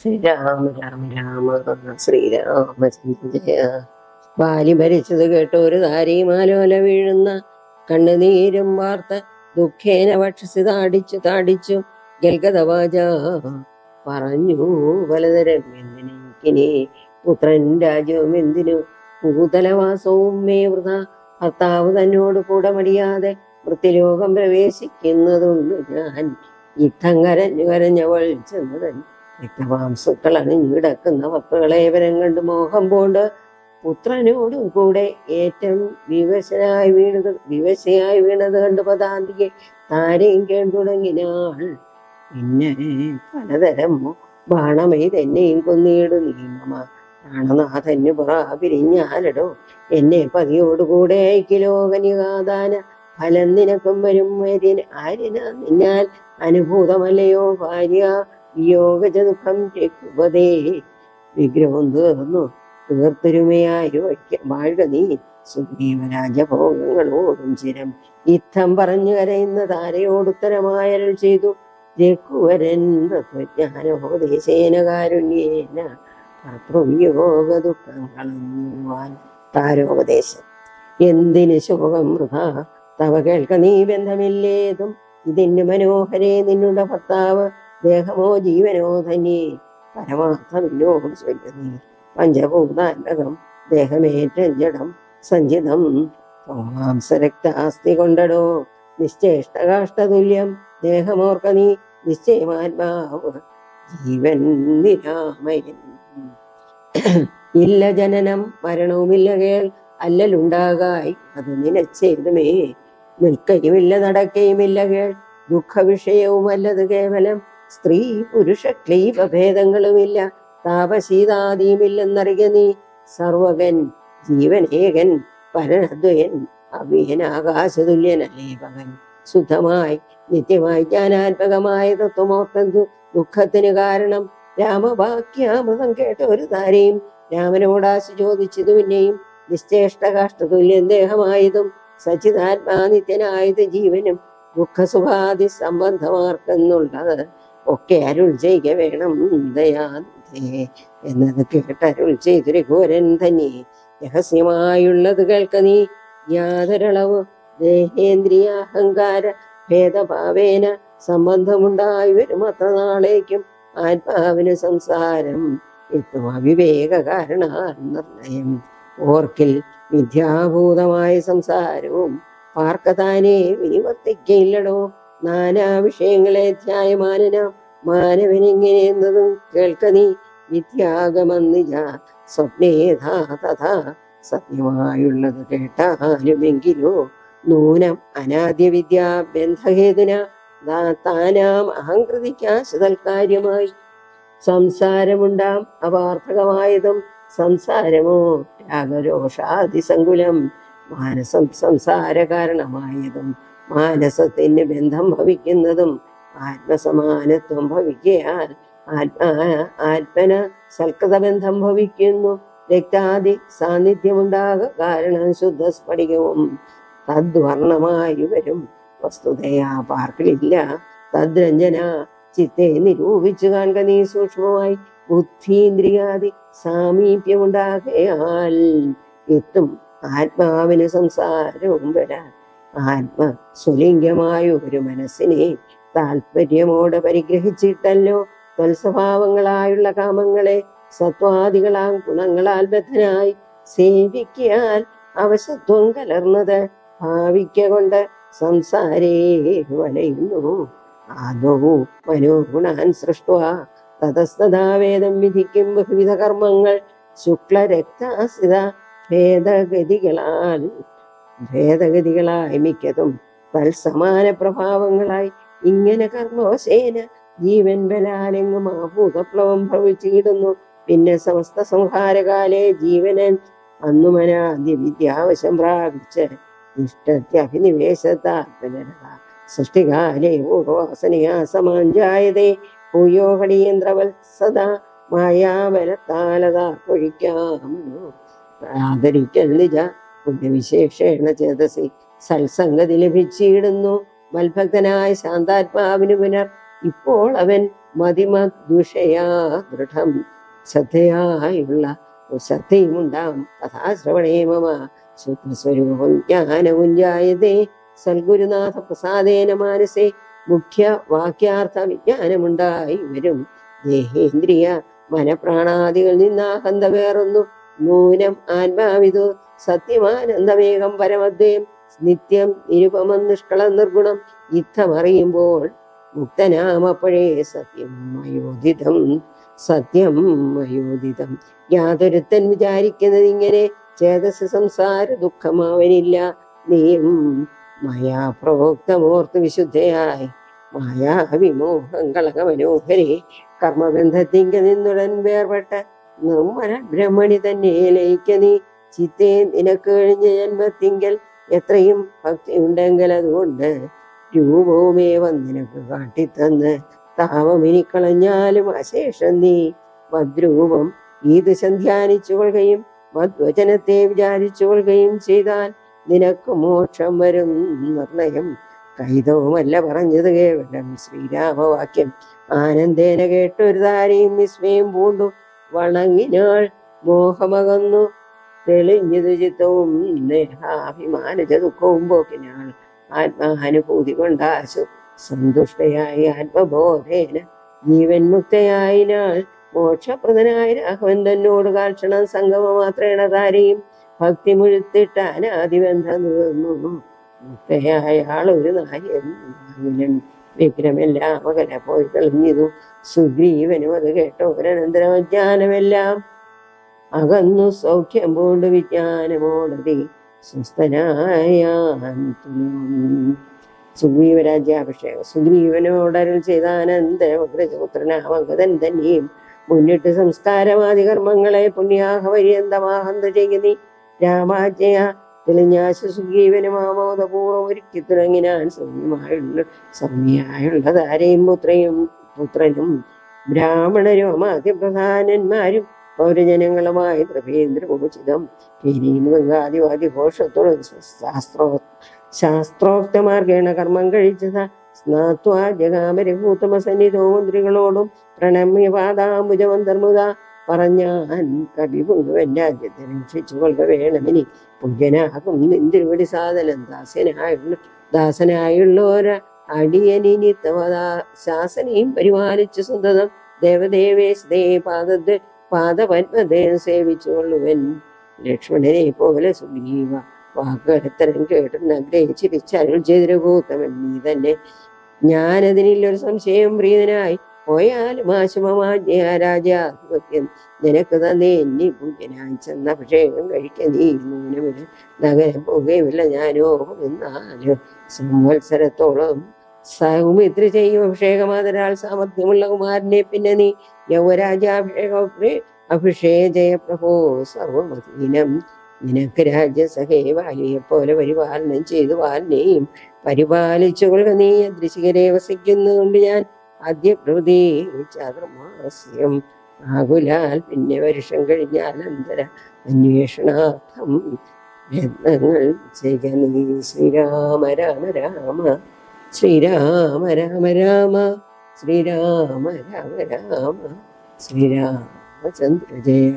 ശ്രീരാമ രാമ രാമ ശ്രീരാമചന്ദ്ര ജയ. ബാലി ഭരിച്ചത് കേട്ട് ഒരു താരിമാലോല വീഴുന്ന കണ്ണുനീരും വാർത്ത ദുഃഖേന വക്ഷസി താടിച്ചു ഗൽഗതവാച പറഞ്ഞു പലതരം എന്തിനെനിക്കിനി പുത്രൻ രാജ്യവും എന്തിനു ഭൂതലവാസവും മേ വൃഥ ഭർത്താവ് തന്നോട് കൂടെ മടിയാതെ വൃത്തിലോകം പ്രവേശിക്കുന്നതുള്ളു ഞാൻ യുദ്ധം കരഞ്ഞവൾ ചെന്നതൻ രക്തമാംസുക്കൾ അണിഞ്ഞിടക്കുന്ന വക്കളേവരം കണ്ട് മോഹം പോണ്ട് പുത്രനോടും കൂടെ ഏറ്റവും വിവശയായി വീണത് കണ്ട് പദാന്തിയെ താരയും കേട്ടുടങ്ങിനാൾ. പിന്നെ പലതരം ബാണമൈ തന്നെയും കൊന്നിയിടു നീമ പ്രാണനാഥന് പുറ പിരിഞ്ഞാലടോ എന്നെ പതിയോടുകൂടെ അയക്കിലോകനികാദാന ഫലം നിനക്കും വരും ആര്യന നിന്നാൽ അനുഭൂതമല്ലയോ ഭാര്യ വിയോഗജ ദുഃഖം രഘുപതേ. വിഗ്രഹം തീർത്തൊരുമയായി വാഴുക നീ സുഗ്രീവരാജഭോഗങ്ങളോടും ചിരം. യുദ്ധം പറഞ്ഞു കരയുന്ന താരയോടുത്തരമായരുൾ ചെയ്തു രഘുവരൻ തത്വജ്ഞാനോപദേശേന കാരുണ്യേന ഭർതൃവിയോഗ ദുഃഖം കളഞ്ഞുവാൻ. താരോപദേശം. എന്തിന് ശോകം വൃഥ തവ കേൾക്ക നീ ബന്ധമില്ലേതും ഇതിന് മനോഹരേ നിന്നുടെ ഭർത്താവ് ദേഹമോ ജീവനോ തന്നെ പരമാർത്ഥമില്ലോട് ചൊല്ലുന്നീ. പഞ്ചഭൂതാത്മകം ദേഹമേറ്റം ജഡം സഞ്ചിതം മാംസരക്താസ്തി കൊണ്ടടോ നിശ്ചേഷ്ടകാഷ്ടതുല്യം ദേഹമോർക്ക നീ നിശ്ചയമാത്മാവ് ജീവൻ നിരാമയൻ. ഇല്ല ജനനം മരണവുമില്ല കേൾ അല്ലലുണ്ടാകായി അത് നിനച്ചേതുമേ. നിൽക്കയുമില്ല നടക്കയുമില്ല കേൾ ദുഃഖ വിഷയവുമല്ലത് കേവലം. സ്ത്രീ പുരുഷ ക്ലീപ ഭേദങ്ങളുമില്ല താപശീതാദിയുമില്ലെന്നറിയ നീ. സർവകൻ ജീവനേകൻ പരനദ്വയൻ അവ്യൻ ആകാശതുല്യനല്ലേപകൻ. ശുദ്ധമായി നിത്യമായി ജ്ഞാനാത്മകമായ തത്വമോർത്തു ദുഃഖത്തിന് കാരണം. രാമവാക്യാമൃതം കേട്ട ഒരു താരയും രാമനോടാശി ചോദിച്ചതു പിന്നെയും നിശ്ചേഷ്ടകാഷ്ടതുല്യം ദേഹമായതും സച്ചിതാത്മാനിത്യനായത് ജീവനും ദുഃഖസുഖാദി സംബന്ധമാർക്കെന്നുള്ളത് ഒക്കെ അരുൾ ചെയ്യുക വേണം ദയാനിധേ എന്നത് കേട്ടരുൾ ചെയ്തു രഘുവരൻ തന്നെ. രഹസ്യമായുള്ളത് കേൾക്ക നീ. യാതൊരളവ് ദേഹേന്ദ്രിയ അഹങ്കാര ഭേദഭാവേന സംബന്ധമുണ്ടായി വരും അത്ര നാളേക്കും ആത്മാവിന് സംസാരം എത്തും അവിവേക കാരണ നിർണയം. ഓർക്കിൽ മിഥ്യാഭൂതമായ സംസാരവും പാർക്കതാനെ വിനിവർത്തിക്കയില്ലടോ. നാനാ വിഷയങ്ങളെ ധ്യായമാനനാം മാനവനിങ്ങനെ എന്നതും കേൾക്ക നീ. വിദ്യാഗമന്നിജ സ്വപ്നേധാ തഥാ സത്യമായുള്ളത് കേട്ടാലുമെങ്കിലോ നൂനം അനാദ്യ വിദ്യാ ബന്ധഹേതുന താനാം അഹങ്കൃതിക്കാശതൽക്കാര്യമായി സംസാരമുണ്ടാം അപാർത്ഥകമായതും. സംസാരമോ രാഗരോഷാദിസങ്കുലം മാനസം സംസാര കാരണമായതും. മാനസത്തിന് ബന്ധം ഭവിക്കുന്നതും ആത്മസമാനത്വം ഭവിക്കയാൽ ആത്മന സൽകൃതബന്ധം ഭവിക്കുന്നു. രക്താദി സാന്നിധ്യമുണ്ടാക കാരണം ശുദ്ധ സ്ഫടികവും തദ്വർണമായി വരും. വസ്തുതയാ പാർക്കിലില്ല തദ്രഞ്ജന ചിത്തെ നിരൂപിച്ചു കാണുക നീ സൂക്ഷ്മമായി. ബുദ്ധീന്ദ്രിയാദി സാമീപ്യമുണ്ടാകയാൽ എത്തും ആത്മാവിന് സംസാരവും വരാൻ. ആത്മ സ്വലിംഗമായ ഒരു മനസ്സിനെ താല്പര്യമോടെ പരിഗ്രഹിച്ചിട്ടല്ലോ തൽസ്വഭാവങ്ങളായുള്ള കാമങ്ങളെ സത്വാദികളാം ഗുണങ്ങളാൽ ബദ്ധനായി സേവിക്കാൻ അവശത്വം കലർന്നത് ഭാവിക്ക കൊണ്ട് സംസാരേ വലയുന്നു. ആദോ മനോഗുണാൻ സൃഷ്ടുവ തതസ്തഥാ വേദം വിധിക്കും ബഹുവിധ കർമ്മങ്ങൾ ശുക്ലരക്താസിത ഭേദഗതികളായി മിക്കതും തൽസമാന പ്രഭാവങ്ങളായി. ഇങ്ങനെ കർമ്മവശേന ജീവൻ ബലാലെങ്ങും ആഭൂതപ്ലവം ഭവിച്ചിടുന്നു. പിന്നെ സമസ്ത സംഹാരകാലേ ജീവനൻ അന്നുമനാദ്യ വിദ്യാവശം പ്രാപിച്ച് ഇഷ്ടത്യഭിനിവേശത്താത്മനരത സൃഷ്ടികാലേ പൂർവാസനയാ സമാഞ്ജായതേ ഭൂയോഹടിയന്ത്രവൽ സദാ മായാബലത്താലതാ പൊഴിക്കാമോ. ആദരിക്കൽ നിജ പുണ്യവിശേഷേണ ചേതസി സത്സംഗതി ലഭിച്ചിടുന്നു. മൽഭക്തനായ ശാന്താത്മാവിന് പുനർ ഇപ്പോൾ അവൻ മതിമദ്വിഷയാ ദൃഢം ശ്രദ്ധയായുള്ള ശ്രദ്ധയുമുണ്ടാം കഥാശ്രവണേ മമ ശുദ്ധസ്വരൂപം ജ്ഞാനമുഞ്ചായതേ സൽഗുരുനാഥ പ്രസാദേന മാനസേ മുഖ്യ വാക്യാർത്ഥ വിജ്ഞാനമുണ്ടായി വരും. ദേഹേന്ദ്രിയ മനപ്രാണാദികൾ നിന്നാഹന്ത വേറൊന്നു നൂനം ആത്മാവിതു സത്യമാനന്ദമേകം പരമദ്വയം നിത്യം നിരുപമം നിഷ്കളം നിർഗുണം യുദ്ധമറിയുമ്പോൾ മുക്തനാമപ്പോഴേ സത്യം അയോധിതം സത്യം അയോധിതം. യാതൊരുത്തൻ വിചാരിക്കുന്നത് ഇങ്ങനെ ചേതസ് സംസാര ദുഃഖമാവനില്ല. നീയും മയാ പ്രോക്തമോർത്ത് വിശുദ്ധയായി മായാവിമോഹം കളകമനോഹരെ കർമ്മബന്ധത്തിങ്ക നിന്നുടൻ വേർപെട്ട നിർമ്മല ബ്രഹ്മണി തന്നെ ലയിക്ക നീ. ചിത്തേ നിനക്ക് കഴിഞ്ഞ ജന്മത്തിങ്കൽ എത്രയും ഭക്തി ഉണ്ടെങ്കിൽ അതുകൊണ്ട് രൂപവുമേവം നിനക്ക് കാട്ടിത്തന്ന് താപമിനിക്കളഞ്ഞാലും അശേഷം നീ മദ്രൂപം ഈത് സന്ധ്യാനിച്ചു കൊള്ളുകയും മദ്വചനത്തെ വിചാരിച്ചു കൊള്ളുകയും ചെയ്താൽ നിനക്ക് മോക്ഷം വരും നിർണയം. കൈതവുമല്ല പറഞ്ഞത് കേവലം ശ്രീരാമവാക്യം. ആനന്ദേന കേട്ടൊരു താരയും വിസ്മയം പൂണ്ടു വണങ്ങിനാൾ മോഹമകന്നു തെളിഞ്ഞതു ചിത്തവും ദേഹാഭിമാനജ ദുഃഖവും പോക്കിനാൾ ആത്മാനുഭൂതി കൊണ്ടാശു സന്തുഷ്ടയായി ആത്മബോധേന ജീവൻ മുക്തയായിനാൾ. മോക്ഷപ്രദനായ രാഘവൻ തന്നോട് കാൽക്ഷണം സംഗമ മാത്രേണ താരയും ഭക്തി മുഴുത്തിട്ട അനാദിബന്ധം തീർന്നു. മുക്തയായ ആളൊരു നായൻ വിഗ്രഹമെല്ലാം അകലെ പോയി തെളിഞ്ഞതു. സുഗ്രീവനും അത് കേട്ടോരനന്തരം അജ്ഞാനമെല്ലാം അകന്നു സൗഖ്യം പൂണ്ട് വിജ്ഞാനമോടതി സ്വസ്ഥനായ സുഗ്രീവരാജ്യാഭിഷേകം. സുഗ്രീവനോടരുൾ ചെയ്ത അനന്തരപുത്രനാമഗതൻ തന്നെയും മുന്നിട്ട് സംസ്കാരവാദി കർമ്മങ്ങളെ പുണ്യാഹ പര്യന്തമാഹന്ത ചെയ്യുന്നീ. രാമാജ്ഞയ തെളിഞ്ഞാശു സുഗ്രീവനും ആമോദപൂർവ്വം ഒരുക്കി തുടങ്ങിനാൻ. സൗമ്യമായുള്ള ധാരയും പുത്രനും ബ്രാഹ്മണരും അമാത്യപ്രധാനന്മാരും പൗരജനങ്ങളുമായി നൃപേന്ദ്രമോചിതം ഘോഷത്തോട് ശാസ്ത്രോക്തമാർഗേണ കർമ്മം കഴിച്ചത സ്നാത്വാ ജഗാമരഭൂതമ സന്നിധോ മന്ത്രികളോടും പ്രണമ്യപാദാംബുജമന്തർമുത പറഞ്ഞാൻ കവി മുഴുവൻ രാജ്യത്തെ രക്ഷിച്ചു കൊള്ളുക വേണമെനി. പുണ്യനാകും നിന്തിരുവടി സാധനം ദാസനായുള്ളോര അടിയനിനി ശാസനയും പരിപാലിച്ചു സ്വന്തം ദേവദേവേശ് പാദപത്മതേ സേവിച്ചു കൊള്ളുവൻ. ലക്ഷ്മണനെ പോലെ സുഗ്രീവ വാക്കുത്തരം കേട്ടുന്ന ഗ്രഹിച്ചിരിച്ചരുൾ ചെയ്തിരഭൂത്തമൻ നീ തന്നെ. ഞാനതിനില്ലൊരു സംശയം പ്രീതനായി പോയാലും ആശുമമാജ്ഞ രാജാധിപത്യം നിനക്ക് തന്നെ എന്നി പൂജ്യനായി ചെന്ന അഭിഷേകം കഴിക്ക നീ നൂനമില്ല നഗരം പോകുകയുമില്ല. ഞാനോ എന്നാല് സംവത്സരത്തോളം സൗമിത്രി ചെയ്യും അഭിഷേകമാതരാൾ സാമർഥ്യമുള്ള കുമാരനെ പിന്നെ നീ യൗവരാജ്യാഭിഷേക ജയപ്രഭോ സർവമധീനം. നിനക്ക് രാജ്യസഹേ വാലിയെ പോലെ പരിപാലനം ചെയ്തു വാലിനെയും പരിപാലിച്ചു കൊള്ളുക നീ. അദൃശികരെ വസിക്കുന്നതുകൊണ്ട് ഞാൻ ആദ്യ പ്രവൃത്തി ചാതുർമാസ്യം ആകുലാൽ പിന്നെ വർഷം കഴിഞ്ഞാൽ അനന്തര അന്വേഷണാർത്ഥം യത്നങ്ങൾ ചെയ്യ നീ. ശ്രീരാമ രാമ രാമ ശ്രീരാമ രാമ രാമ ശ്രീരാമ രാമ രാമ ശ്രീരാമചന്ദ്ര ജയ.